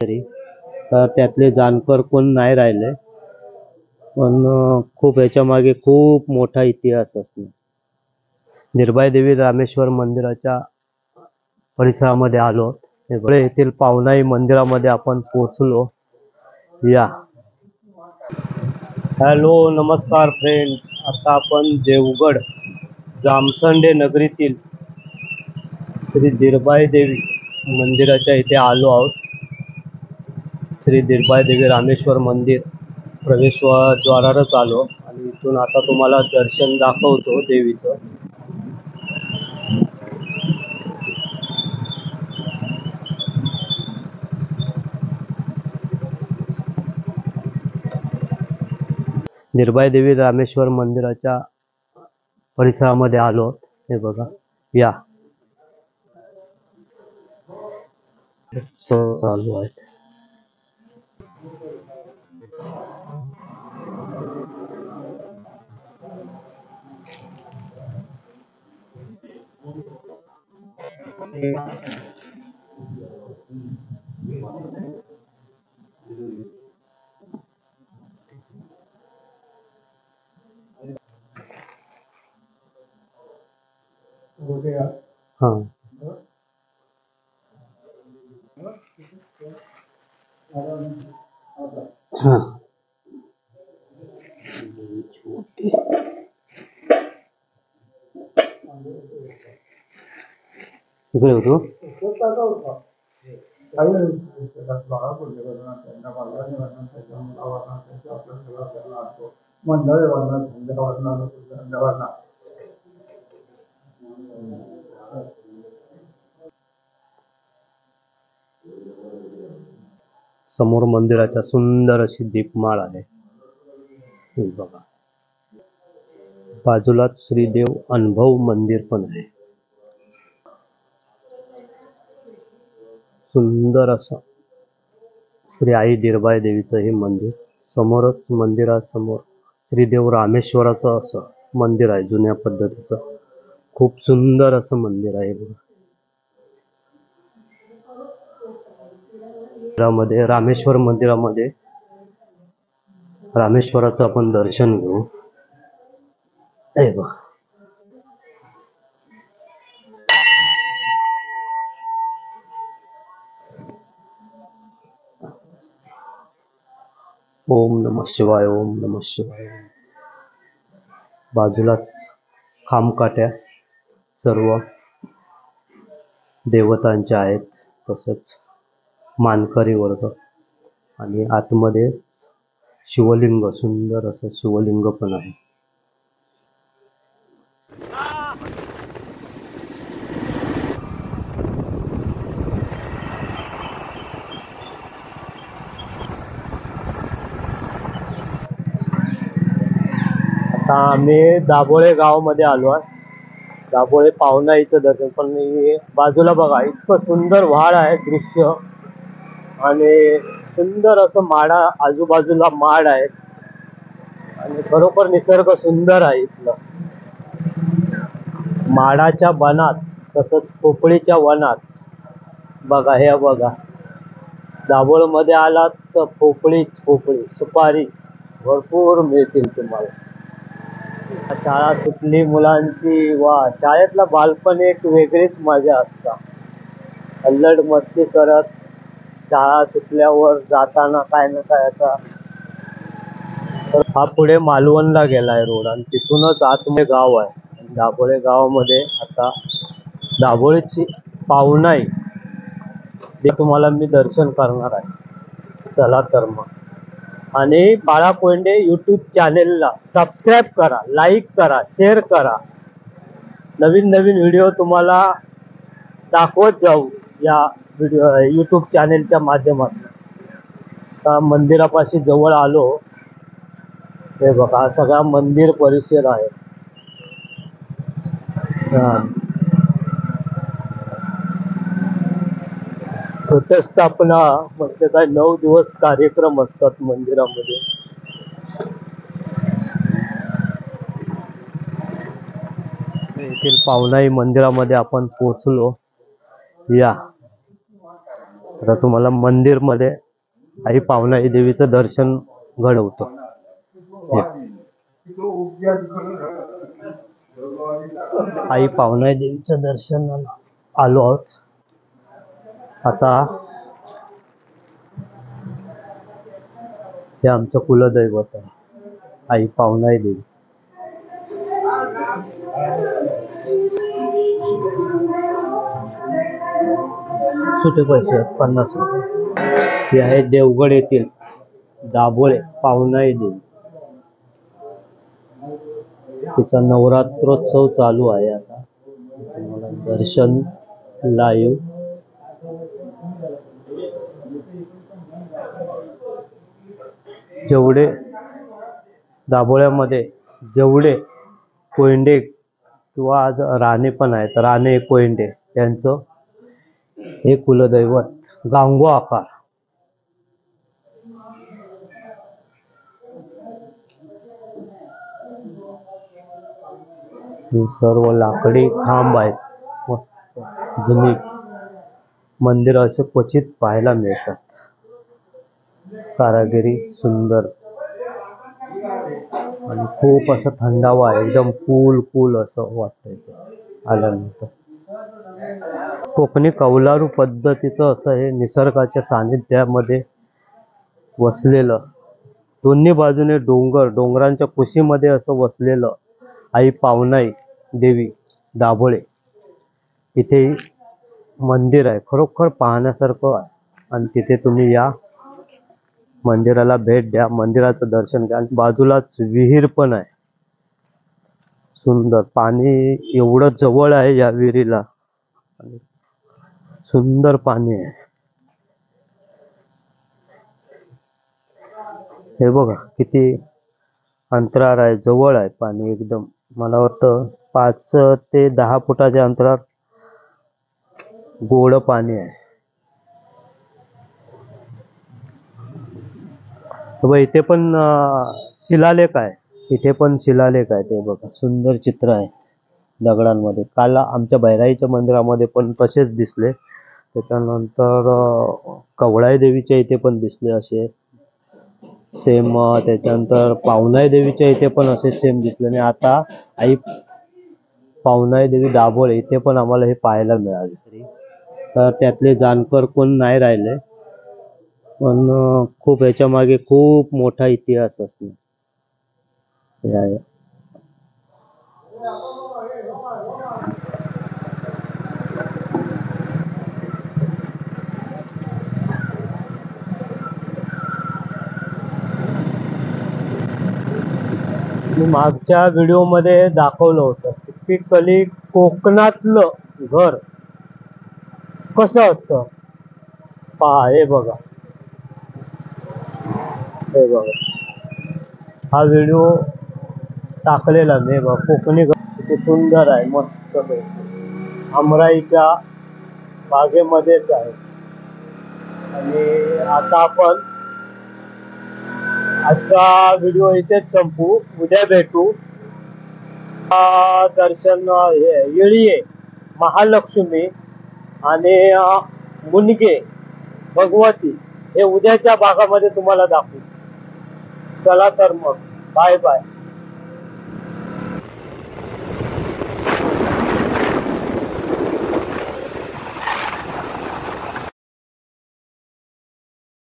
तरी त्यातले जाणकार कोण नाही राहिले, पण खूप याच्या मागे खूप मोठा इतिहास असतो. निर्भय देवी रामेश्वर मंदिराच्या परिसरामध्ये आलो. येथील पावनाई मंदिरामध्ये आपण पोहोचलो. या हॅलो नमस्कार फ्रेंड, आता आपण देवगड जामसंडे नगरीतील श्री निर्भय देवी मंदिराच्या इथे आलो आहोत. श्री निर्भय देवी रामेश्वर मंदिर प्रवेशद्वारावरच आलो आणि इथून आता तुम्हाला दर्शन दाखवतो देवीचं. निर्भय देवी रामेश्वर मंदिराच्या परिसरामध्ये आलो. हे बघा, या चालू आहे. हाँ हाँ इकडे होतो. समोर मंदिराच्या सुंदर अशी दीपमाळ आहे. हे बघा, बाजूलाच श्रीदेव अनुभव मंदिर पण आहे. सुंदर असं श्री आई निर्भय देवीचं हे मंदिर. समोरच मंदिरासमोर श्रीदेव रामेश्वराचं असं मंदिर आहे, जुन्या पद्धतीचं. खूप सुंदर असं मंदिर आहे. रामेश्वर मंदिरामध्ये रामेश्वराचं आपण दर्शन घेऊ. हे बघा, ओम नमः शिवाय, ओम नमः शिवाय. बाजूलाच खामकाट्या सर्व देवतांच्या आहेत, तसंच मानकरी वर्ग आणि आतमध्ये शिवलिंग, सुंदर असं शिवलिंग पण आहे. आता आम्ही दाभोळे गावामध्ये आलो आहे. दाभोळे पावनाईचं दर्शन. पण बाजूला बघा, इतकं सुंदर व्हाळ आहे दृश्य आणि सुंदर असं माडा, आजूबाजूला माड आहे आणि खरोखर निसर्ग सुंदर आहे इथलं. माडाच्या बनात तसंच पोपळीच्या वनात बघा, हे बघा, दाभोळमध्ये आलात तर पोपळी सुपारी भरपूर मिळतील तुम्हाला. शाळा सुटली मुलांची, वा, शाळेतला बालपण एक वेगळीच मजा असता. अल्लड मस्ती करत शाळा सुटल्यावर जाताना काय ना काय असा. हा पुढे मालवणला गेलाय रोड आणि तिथूनच आतमध्ये गाव आहे. दाभोळे गावामध्ये आता दाभोळेची पावनाई ते तुम्हाला मी दर्शन करणार आहे. चला तर मग. आणि बाळा कोंडे यूट्यूब चॅनेलला सबस्क्राईब करा, लाईक करा, शेअर करा. नवीन नवीन व्हिडिओ तुम्हाला दाखवत जाऊ या यूट्यूब चॅनेलच्या माध्यमातून. आता मंदिरापाशी जवळ आलो. हे बघा, हा सगळा मंदिर परिसर आहे. घटस्थापना म्हणजे काय, 9 दिवस कार्यक्रम असतात मंदिरामध्ये. येथील पावनाई मंदिरामध्ये आपण पोहोचलो. या आता तुम्हाला मंदिर मध्ये आई पावनाई देवीचं दर्शन घडवतो. आई पावनाई देवीचं दर्शन आलो आहोत. आता हे आमचं कुलदैवत आहे, आई पावनाई देवी. सुटे पैसे 50 रुपये. हे आहे देवगड येथील दाभोळे पावनाई देवी. तिचा नवरात्रोत्सव चालू आहे आता. तुम्हाला दर्शन लाईव्ह जेवढे दाभोळ्यामध्ये जेवढे कोयंडे किंवा आज राणे पण आहेत, राणे कोयंडे, त्यांचं हे कुलदैवत गांगो आकार. सर्व लाकडी खांब आहेत, मस्त जुनी. मंदिर असे क्वचित पाहायला मिळतात. कारागिरी सुंदर आणि खूप असं थंडावा आहे, एकदम कूल असं वाटतं इथे आल्यानंतर. कोकणी कौलारू पद्धतीचं असं हे निसर्गाच्या सानिध्यामध्ये वसलेलं, दोन्ही बाजूने डोंगर, डोंगरांच्या कुशीमध्ये असं वसलेलं आई पावनाई देवी दाभोळे. इथे मंदिर आहे, खरोखर पाहण्यासारखं आहे. आणि तिथे तुम्ही या, मंदिराला भेट द्या, मंदिराचं दर्शन घ्या. आणि बाजूलाच विहीर पण आहे सुंदर. पाणी एवढं जवळ आहे या विहिरीला, आणि सुंदर पाणी आहे. हे बघा किती अंतराळ आहे, जवळ आहे पाणी एकदम. मला वाटतं 5 ते 10 फुटाच्या अंतरावर गोड पाणी आहे. इथे पण शिलालेख आहे, इथे पण शिलालेख आहे. ते बघा सुंदर चित्र आहे दगडांमध्ये. काल आमच्या भैराईच्या मंदिरामध्ये पण तसेच दिसले. त्याच्यानंतर कवळाई देवीच्या इथे पण दिसले असे सेम. त्याच्यानंतर पावनाई देवीच्या इथे पण असे सेम दिसले. आणि आता आई पावनाई देवी दाभोळे इथे पण आम्हाला हे पाहायला मिळाले. तर त्यातले जाणकार कोण नाही राहिले, पण खूप याच्या मागे खूप मोठा इतिहास असतो. मी मागच्या व्हिडिओमध्ये दाखवलं होतं टिपिकली कोकणातलं घर कसं असतं. पहा, हे बघा, हे बघा, हा व्हिडिओ टाकलेला मी. बघा कोकणी घर किती सुंदर आहे, मस्त. आमराईच्या बागेमध्येच आहे. आणि आता आपण आजचा व्हिडिओ इथेच संपू. उद्या भेटू. दर्शन येळीये महालक्ष्मी आणि मुनगे भगवती हे उद्याच्या भागामध्ये तुम्हाला दाखवू. चला तर मग, बाय बाय.